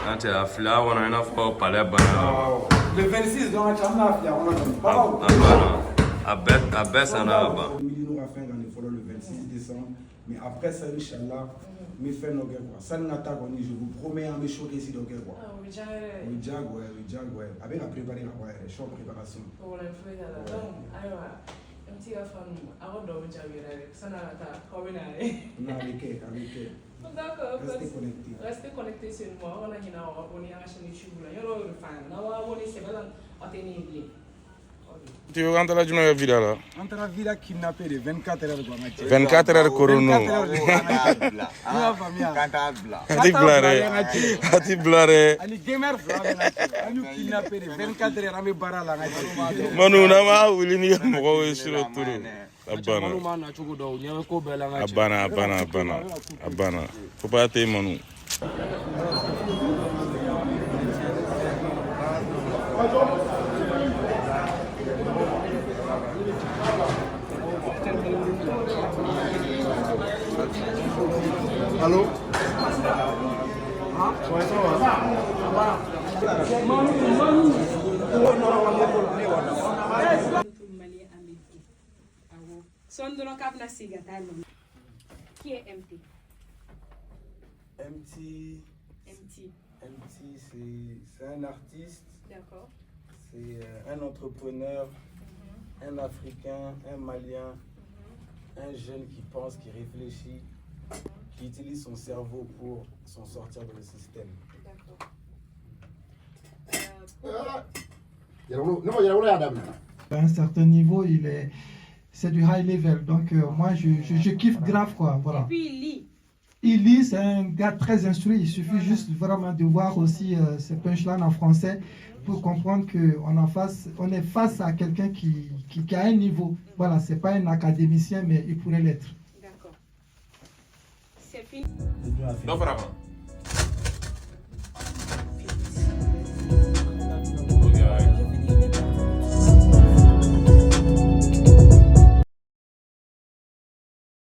Ante afila wana ina fɔ palais bana. Le 26 donc tu as afila wana. A bɛɛ sanna ka ban. Nous va faire le 26 décembre, mais après ça inchallah me fait no quoi. Ça n'attend pas je vous promets à me choquer ici donc quoi. Oui, ouais. Avec la préparer la ouais, show préparation. Pour le feu là. Donc alors un petit enfant avant de venir ça n'attend pas comment avec. D'accord. Restez connecté sur moi. On a une abonné à la chaîne YouTube là. Yo le fan. Na wa abonné c'est pas en tenir bien. Tu veux rentrer la journée villa là? Entre la villa kidnappée de 24 heures de 24 heures de corona. Ati blare. Ali gamer ali kidnappé de 24 heures ami barala ngati. Manu na ma wuli ni mo ko siro turu. Abana. Faut pas te manu. Allô? Qui est MT? MT, c'est un artiste. D'accord. C'est un entrepreneur, un Africain, un Malien, un jeune qui pense, qui réfléchit, qui utilise son cerveau pour s'en sortir de le système. À un certain niveau, c'est du high level. Donc moi, je kiffe grave quoi. Voilà. Et puis il lit. Il lit, c'est un gars très instruit. Il suffit juste vraiment de voir aussi ces punchlines en français pour comprendre qu'on est face à quelqu'un qui a un niveau. Voilà, c'est pas un académicien, mais il pourrait l'être. D'accord. C'est fini. Non, vraiment.